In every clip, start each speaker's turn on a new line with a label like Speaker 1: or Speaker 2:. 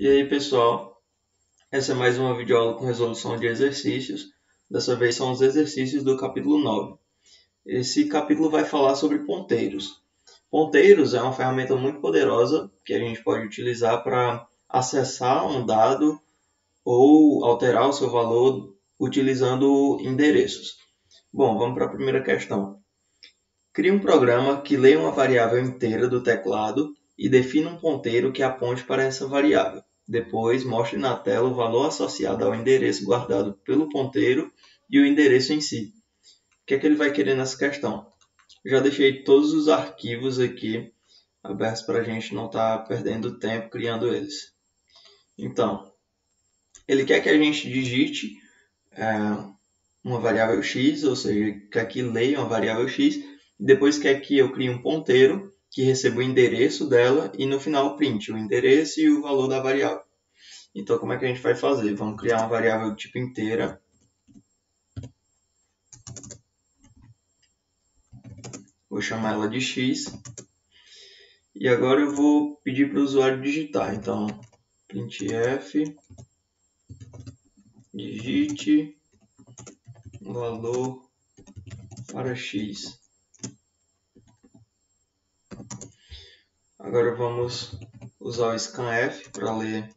Speaker 1: E aí pessoal, essa é mais uma videoaula com resolução de exercícios. Dessa vez são os exercícios do capítulo 9. Esse capítulo vai falar sobre ponteiros. Ponteiros é uma ferramenta muito poderosa que a gente pode utilizar para acessar um dado ou alterar o seu valor utilizando endereços. Bom, vamos para a primeira questão. Crie um programa que leia uma variável inteira do teclado e defina um ponteiro que aponte para essa variável. Depois, mostre na tela o valor associado ao endereço guardado pelo ponteiro e o endereço em si. O que é que ele vai querer nessa questão? Já deixei todos os arquivos aqui abertos para a gente não estar perdendo tempo criando eles. Então, ele quer que a gente digite uma variável x, ou seja, quer que leia uma variável x, depois quer que eu crie um ponteiro que receba o endereço dela e no final print o endereço e o valor da variável. Então, como é que a gente vai fazer? Vamos criar uma variável tipo inteira. Vou chamar ela de x. E agora eu vou pedir para o usuário digitar. Então, printf, digite um valor para x. Agora vamos usar o scanf para ler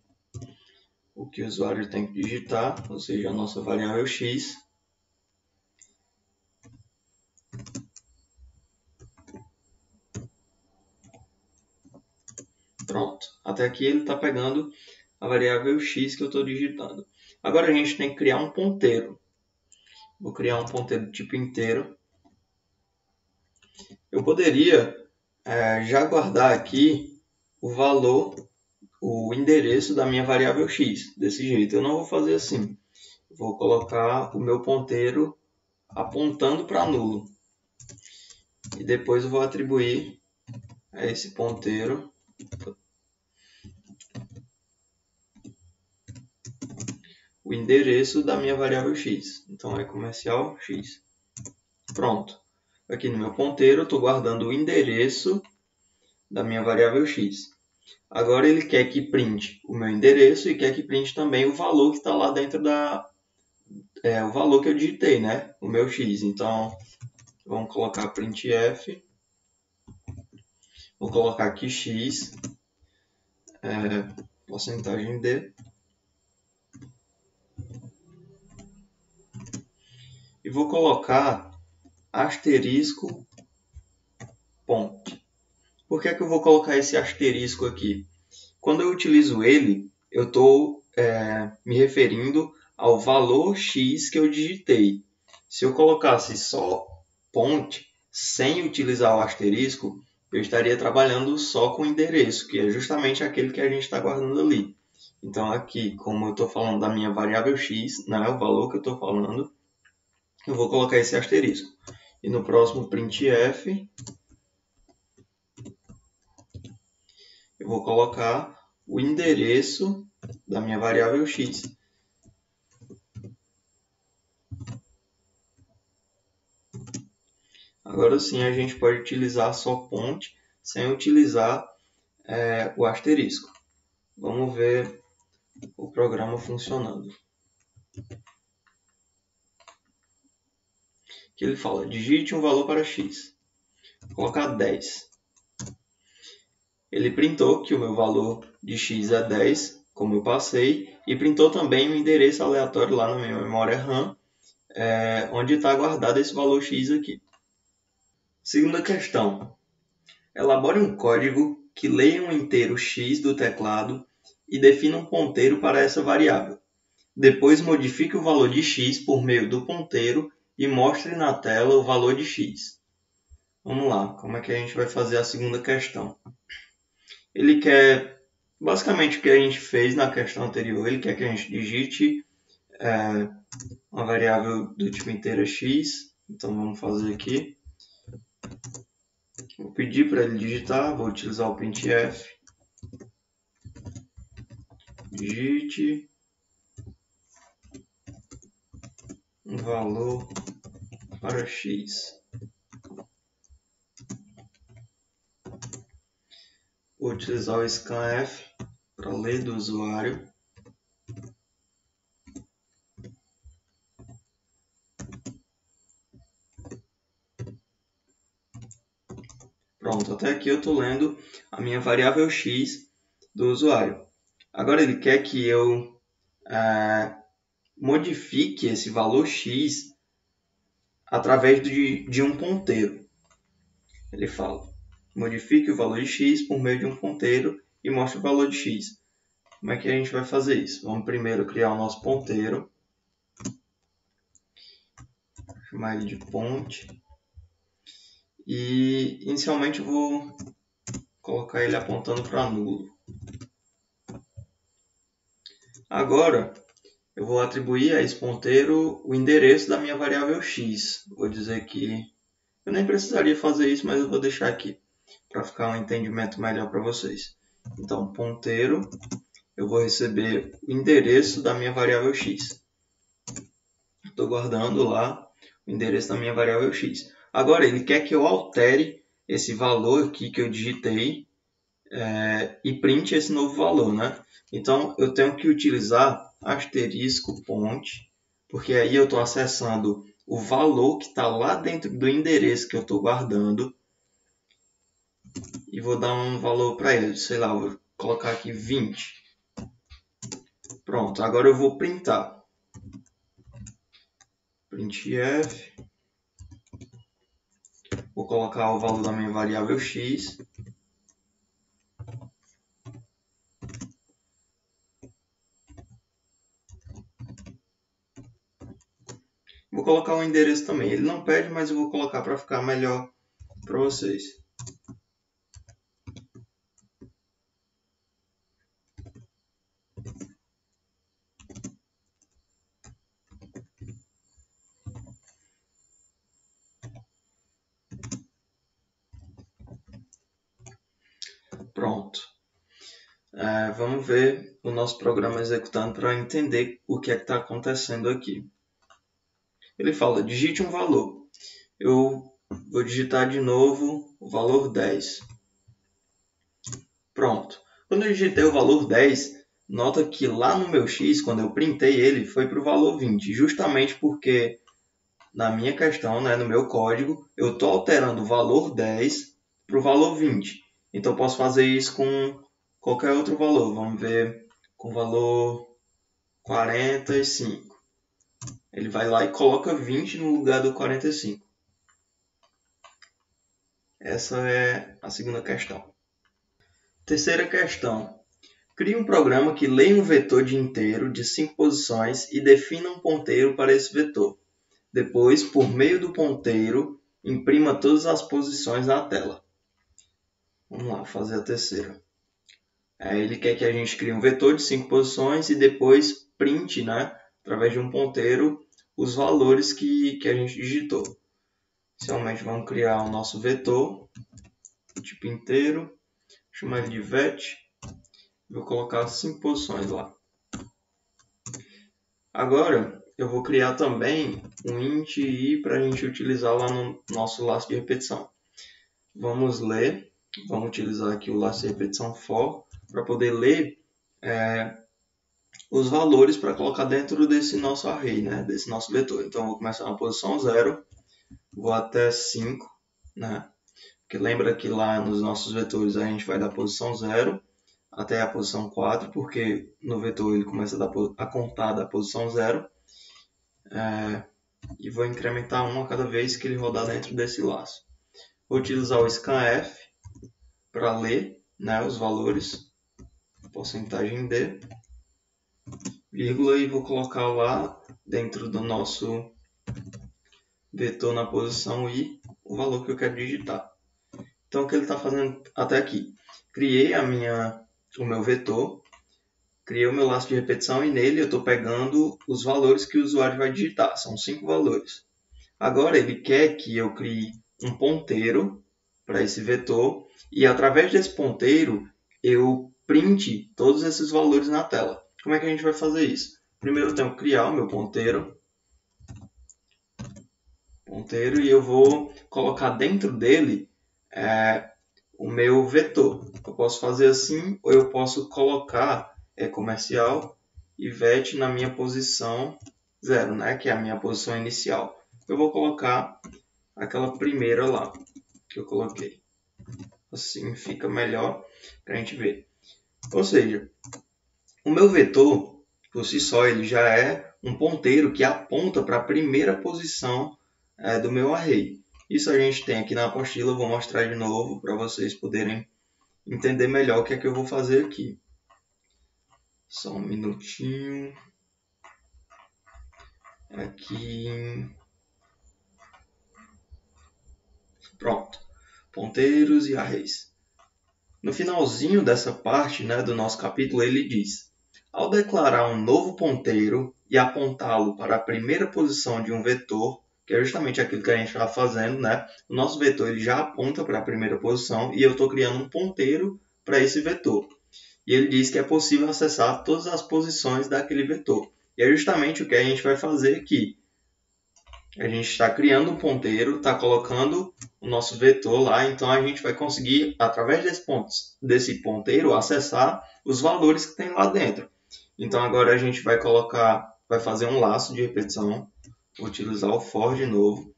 Speaker 1: o que o usuário tem que digitar, ou seja, a nossa variável x. Pronto, até aqui ele está pegando a variável x que eu estou digitando. Agora a gente tem que criar um ponteiro. Vou criar um ponteiro tipo inteiro. Eu poderia já guardar aqui o valor, o endereço da minha variável x, desse jeito. Eu não vou fazer assim. Vou colocar o meu ponteiro apontando para nulo. E depois eu vou atribuir a esse ponteiro o endereço da minha variável x. Então é comercial x. Pronto. Aqui no meu ponteiro eu estou guardando o endereço da minha variável x. Agora ele quer que print o meu endereço e quer que print também o valor que está lá dentro o valor que eu digitei, né? O meu x. Então vamos colocar printf. Vou colocar aqui x, porcentagem d. E vou colocar asterisco ponte. Por que é que eu vou colocar esse asterisco aqui? Quando eu utilizo ele, eu estou me referindo ao valor x que eu digitei. Se eu colocasse só ponte, sem utilizar o asterisco, eu estaria trabalhando só com o endereço, que é justamente aquele que a gente está guardando ali. Então aqui, como eu estou falando da minha variável x, não é o valor que eu estou falando, eu vou colocar esse asterisco. E no próximo printf, eu vou colocar o endereço da minha variável x. Agora sim a gente pode utilizar só ponte sem utilizar o asterisco. Vamos ver o programa funcionando. Aqui ele fala, digite um valor para x. Vou colocar 10. Ele printou que o meu valor de x é 10, como eu passei, e printou também um endereço aleatório lá na minha memória RAM, onde está guardado esse valor x aqui. Segunda questão. Elabore um código que leia um inteiro x do teclado e defina um ponteiro para essa variável. Depois modifique o valor de x por meio do ponteiro e mostre na tela o valor de x. Vamos lá, como é que a gente vai fazer a segunda questão? Ele quer, basicamente o que a gente fez na questão anterior, ele quer que a gente digite uma variável do tipo inteira x. Então vamos fazer aqui. Vou pedir para ele digitar, vou utilizar o printf. Digite um valor para x. Vou utilizar o scanf para ler do usuário. Pronto, até aqui eu estou lendo a minha variável x do usuário. Agora ele quer que eu modifique esse valor x através de um ponteiro. Ele fala, modifique o valor de x por meio de um ponteiro e mostre o valor de x. Como é que a gente vai fazer isso? Vamos primeiro criar o nosso ponteiro. Vou chamar ele de ponte. E inicialmente eu vou colocar ele apontando para nulo. Agora eu vou atribuir a esse ponteiro o endereço da minha variável x. Vou dizer que eu nem precisaria fazer isso, mas eu vou deixar aqui para ficar um entendimento melhor para vocês. Então, ponteiro, eu vou receber o endereço da minha variável x. Estou guardando lá o endereço da minha variável x. Agora, ele quer que eu altere esse valor aqui que eu digitei e printe esse novo valor, né? Então, eu tenho que utilizar asterisco ponte, porque aí eu estou acessando o valor que está lá dentro do endereço que eu estou guardando e vou dar um valor para ele, sei lá, vou colocar aqui 20. Pronto, agora eu vou printar. Printf. Vou colocar o valor da minha variável x. Vou colocar o endereço também. Ele não pede, mas eu vou colocar para ficar melhor para vocês. Pronto. Vamos ver o nosso programa executando para entender o que é que está acontecendo aqui. Ele fala, digite um valor. Eu vou digitar de novo o valor 10. Pronto. Quando eu digitei o valor 10, nota que lá no meu x, quando eu printei ele, foi para o valor 20. Justamente porque na minha questão, né, no meu código, eu estou alterando o valor 10 para o valor 20. Então, eu posso fazer isso com qualquer outro valor. Vamos ver com o valor 45. Ele vai lá e coloca 20 no lugar do 45. Essa é a segunda questão. Terceira questão. Crie um programa que leia um vetor de inteiro de 5 posições e defina um ponteiro para esse vetor. Depois, por meio do ponteiro, imprima todas as posições na tela. Vamos lá, fazer a terceira. Ele quer que a gente crie um vetor de 5 posições e depois printe, né, através de um ponteiro, os valores que a gente digitou. Inicialmente, vamos criar o nosso vetor, tipo inteiro, chamar ele de vet. Vou colocar 5 posições lá. Agora, eu vou criar também um int i para a gente utilizar lá no nosso laço de repetição. Vamos utilizar aqui o laço de repetição for para poder ler os valores para colocar dentro desse nosso array, né, desse nosso vetor. Então, eu vou começar na posição 0, vou até 5, né? Porque lembra que lá nos nossos vetores a gente vai da posição 0 até a posição 4, porque no vetor ele começa a contar da posição 0. E vou incrementar 1 a cada vez que ele rodar dentro desse laço. Vou utilizar o scanf para ler, né, os valores, porcentagem D, vírgula, e vou colocar lá dentro do nosso vetor na posição I o valor que eu quero digitar. Então, o que ele está fazendo até aqui? Criei o meu vetor, criei o meu laço de repetição e nele eu estou pegando os valores que o usuário vai digitar. São 5 valores. Agora, ele quer que eu crie um ponteiro para esse vetor e, através desse ponteiro, eu printe todos esses valores na tela. Como é que a gente vai fazer isso? Primeiro, eu tenho que criar o meu ponteiro e eu vou colocar dentro dele o meu vetor. Eu posso fazer assim, ou eu posso colocar comercial Ivete na minha posição 0, né? Que é a minha posição inicial. Eu vou colocar aquela primeira lá que eu coloquei. Assim fica melhor para a gente ver. Ou seja, o meu vetor, por si só, ele já é um ponteiro que aponta para a primeira posição do meu array. Isso a gente tem aqui na apostila, eu vou mostrar de novo para vocês poderem entender melhor o que é que eu vou fazer aqui. Só um minutinho. Aqui. Pronto. Ponteiros e arrays. No finalzinho dessa parte, né, do nosso capítulo, ele diz: ao declarar um novo ponteiro e apontá-lo para a primeira posição de um vetor, que é justamente aquilo que a gente está fazendo, né? O nosso vetor ele já aponta para a primeira posição e eu estou criando um ponteiro para esse vetor. E ele diz que é possível acessar todas as posições daquele vetor. E é justamente o que a gente vai fazer aqui. A gente está criando um ponteiro, está colocando o nosso vetor lá, então a gente vai conseguir, através desse ponteiro, acessar os valores que tem lá dentro. Então agora a gente vai fazer um laço de repetição, vou utilizar o for de novo,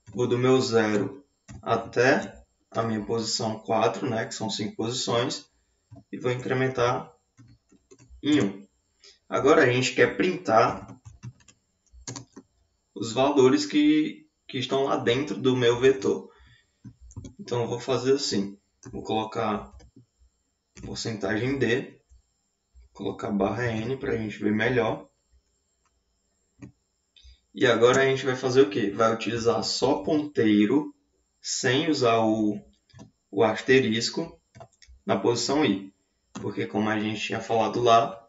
Speaker 1: vou do meu 0 até a minha posição 4, né, que são 5 posições, e vou incrementar em 1. Agora a gente quer printar os valores que estão lá dentro do meu vetor. Então eu vou fazer assim, vou colocar porcentagem D, colocar barra N para a gente ver melhor. E agora a gente vai fazer o que? Vai utilizar só ponteiro, sem usar o asterisco, na posição I. Porque como a gente tinha falado lá,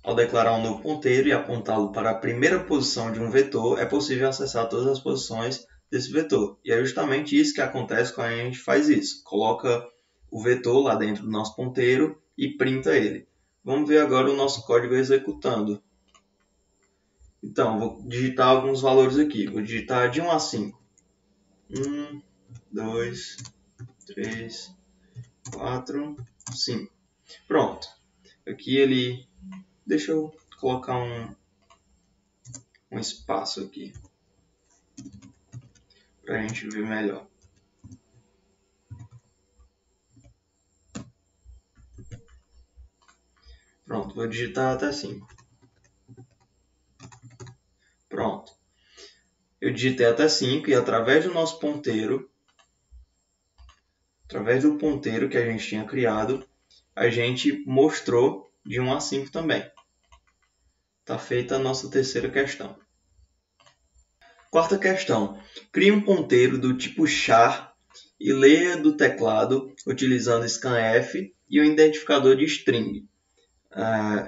Speaker 1: ao declarar um novo ponteiro e apontá-lo para a primeira posição de um vetor, é possível acessar todas as posições desse vetor. E é justamente isso que acontece quando a gente faz isso. Coloca o vetor lá dentro do nosso ponteiro e printa ele. Vamos ver agora o nosso código executando. Então, vou digitar alguns valores aqui. Vou digitar de 1 a 5. 1, 2, 3, 4, 5. Pronto. Aqui ele... Deixa eu colocar um espaço aqui para a gente ver melhor. Pronto, vou digitar até 5. Pronto. Eu digitei até 5 e através do nosso ponteiro, através do ponteiro que a gente tinha criado, a gente mostrou de 1 a 5 também. Está feita a nossa terceira questão. Quarta questão. Crie um ponteiro do tipo char e leia do teclado utilizando scanf e o identificador de string.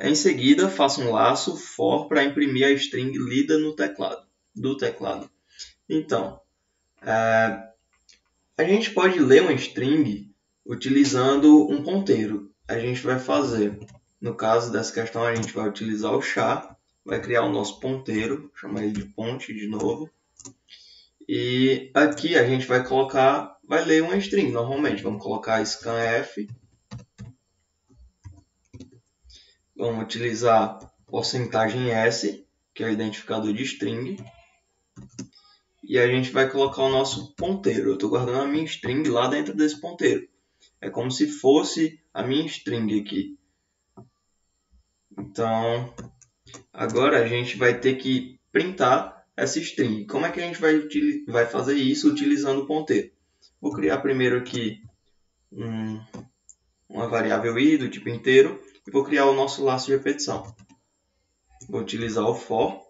Speaker 1: Em seguida, faça um laço for para imprimir a string lida no teclado, do teclado. Então, a gente pode ler uma string utilizando um ponteiro. A gente vai fazer, no caso dessa questão, a gente vai utilizar o char, vai criar o nosso ponteiro, chamar ele de ponte de novo. E aqui a gente vai ler uma string normalmente. Vamos colocar scanf. Vamos utilizar porcentagem S, que é o identificador de string. E a gente vai colocar o nosso ponteiro. Eu estou guardando a minha string lá dentro desse ponteiro. É como se fosse a minha string aqui. Então, agora a gente vai ter que printar essa string. Como é que a gente vai fazer isso utilizando o ponteiro? Vou criar primeiro aqui uma variável i do tipo inteiro e vou criar o nosso laço de repetição. Vou utilizar o for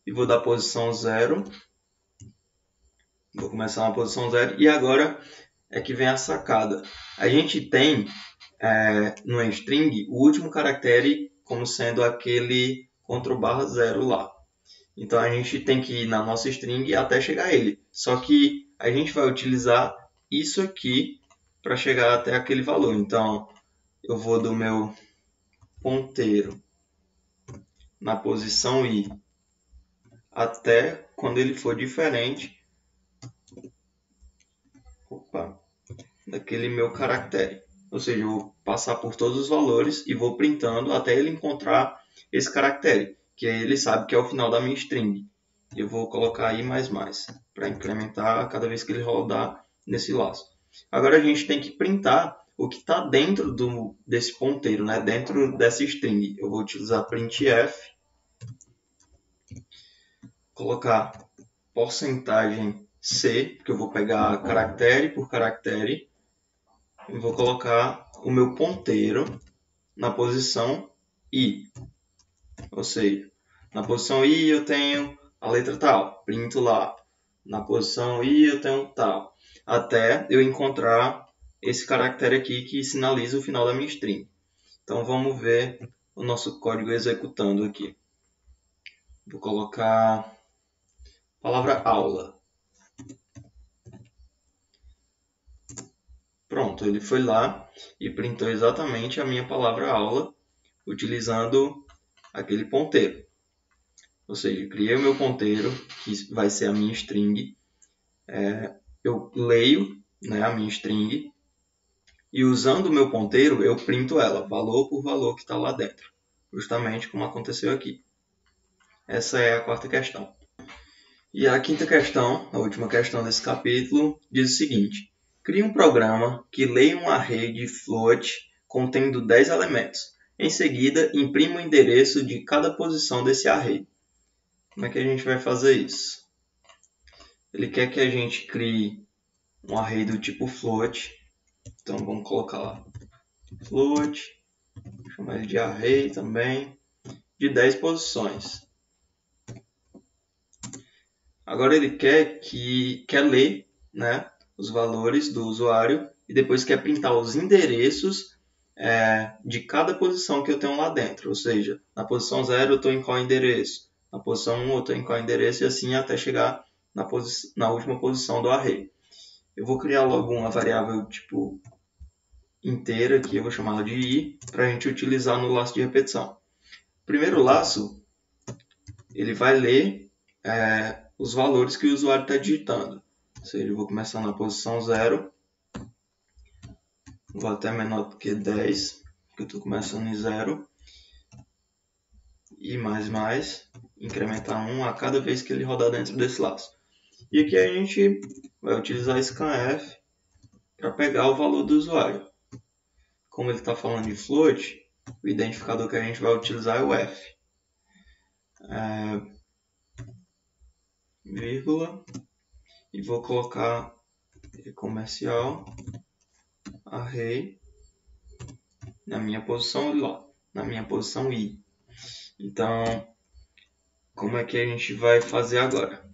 Speaker 1: e vou dar posição 0. Vou começar na posição 0 e agora é que vem a sacada. A gente tem no string o último caractere como sendo aquele Ctrl+0 lá. Então a gente tem que ir na nossa string até chegar a ele. Só que a gente vai utilizar isso aqui para chegar até aquele valor. Então eu vou do meu ponteiro na posição i até quando ele for diferente. daquele meu caractere. Ou seja, eu vou passar por todos os valores e vou printando até ele encontrar esse caractere, que aí ele sabe que é o final da minha string. Eu vou colocar aí mais para incrementar cada vez que ele rodar nesse laço. Agora a gente tem que printar o que está dentro desse ponteiro, né? Dentro dessa string. Eu vou utilizar printf, colocar porcentagem C, porque eu vou pegar caractere por caractere, e vou colocar o meu ponteiro na posição I. Ou seja, na posição I eu tenho a letra tal, printo lá. Na posição I eu tenho tal, até eu encontrar esse caractere aqui que sinaliza o final da minha string. Então vamos ver o nosso código executando aqui. Vou colocar a palavra aula. Pronto, ele foi lá e printou exatamente a minha palavra aula utilizando aquele ponteiro. Ou seja, eu criei o meu ponteiro, que vai ser a minha string. Eu leio, né, a minha string e usando o meu ponteiro eu printo ela, valor por valor que está lá dentro. Justamente como aconteceu aqui. Essa é a quarta questão. E a quinta questão, a última questão desse capítulo, diz o seguinte. Crie um programa que leia um array de float contendo 10 elementos. Em seguida, imprima o endereço de cada posição desse array. Como é que a gente vai fazer isso? Ele quer que a gente crie um array do tipo float. Então vamos colocar lá float, chamar ele de array também, de 10 posições. Agora ele quer ler, né, os valores do usuário e depois quer printar os endereços de cada posição que eu tenho lá dentro. Ou seja, na posição 0 eu estou em qual endereço, na posição 1 eu estou em qual endereço e assim até chegar na última posição do array. Eu vou criar logo uma variável tipo inteira aqui, eu vou chamá-la de i, para a gente utilizar no laço de repetição. O primeiro laço, ele vai ler os valores que o usuário está digitando. Ou seja, eu vou começar na posição 0, vou até menor do que 10, porque eu estou começando em 0, e mais, incrementar 1 a cada vez que ele rodar dentro desse laço. E aqui a gente vai utilizar scanf para pegar o valor do usuário. Como ele está falando de float, o identificador que a gente vai utilizar é o f. Vírgula, e vou colocar comercial array na minha posição lá, na minha posição i. Então, como é que a gente vai fazer agora?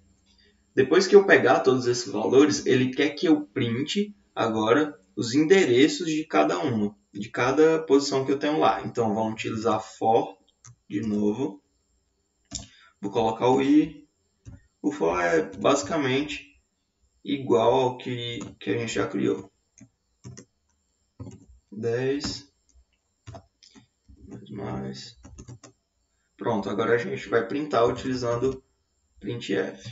Speaker 1: Depois que eu pegar todos esses valores, ele quer que eu printe agora os endereços de cada uma, de cada posição que eu tenho lá. Então, vamos utilizar for de novo. Vou colocar o i. O for é basicamente igual ao que a gente já criou. 10 mais. Pronto, agora a gente vai printar utilizando printf.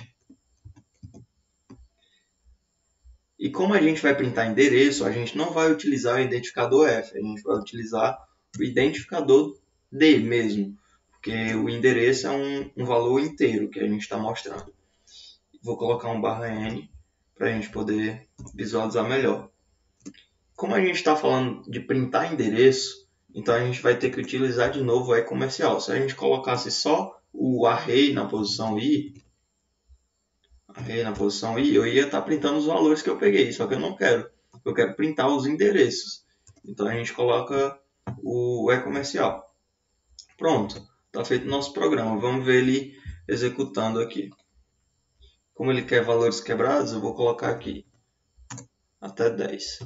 Speaker 1: E como a gente vai printar endereço, a gente não vai utilizar o identificador f, a gente vai utilizar o identificador d mesmo, porque o endereço é um valor inteiro que a gente está mostrando. Vou colocar um /n para a gente poder visualizar melhor. Como a gente está falando de printar endereço, então a gente vai ter que utilizar de novo o e-comercial. Se a gente colocasse só o array na posição i, eu ia estar printando os valores que eu peguei, só que eu não quero. Eu quero printar os endereços. Então a gente coloca o e-comercial. Pronto, está feito o nosso programa. Vamos ver ele executando aqui. Como ele quer valores quebrados, eu vou colocar aqui até 10.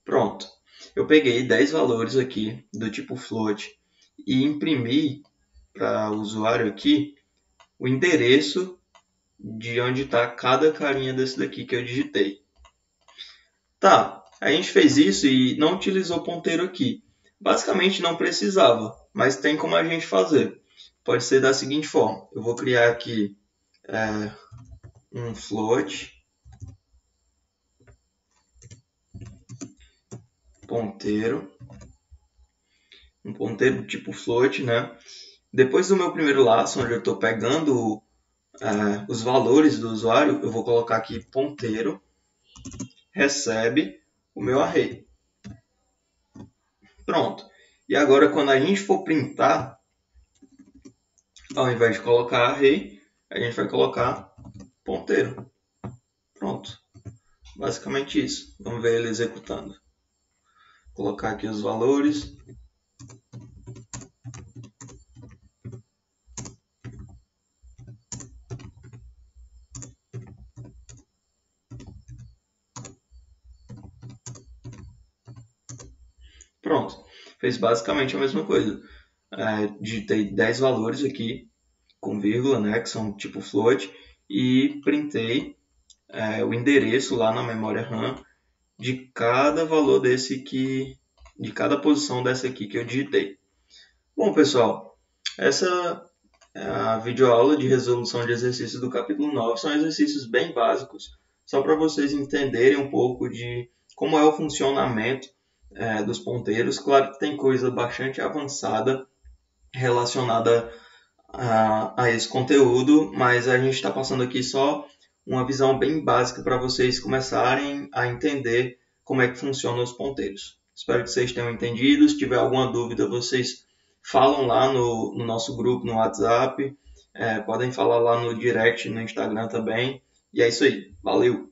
Speaker 1: Pronto, eu peguei 10 valores aqui do tipo float e imprimi para o usuário aqui o endereço de onde está cada carinha desse daqui que eu digitei. Tá, A gente fez isso e não utilizou ponteiro aqui. Basicamente não precisava, mas tem como a gente fazer. Pode ser da seguinte forma. Eu vou criar aqui um float ponteiro, um ponteiro tipo float, né? Depois do meu primeiro laço, onde eu estou pegando os valores do usuário, eu vou colocar aqui ponteiro recebe o meu array. Pronto. E agora, quando a gente for printar, ao invés de colocar array, a gente vai colocar ponteiro. Pronto. Basicamente isso. Vamos ver ele executando. Vou colocar aqui os valores. Pronto. Fez basicamente a mesma coisa. Digitei 10 valores aqui, com vírgula, né, que são tipo float, e printei o endereço lá na memória RAM de cada valor desse aqui, de cada posição dessa aqui que eu digitei. Bom, pessoal, essa é a videoaula de resolução de exercícios do capítulo 9. São exercícios bem básicos, só para vocês entenderem um pouco de como é o funcionamento dos ponteiros. Claro que tem coisa bastante avançada relacionada a esse conteúdo, mas a gente está passando aqui só uma visão bem básica para vocês começarem a entender como é que funcionam os ponteiros. Espero que vocês tenham entendido. Se tiver alguma dúvida, vocês falam lá no nosso grupo, no WhatsApp. Podem falar lá no direct, no Instagram também. E é isso aí. Valeu!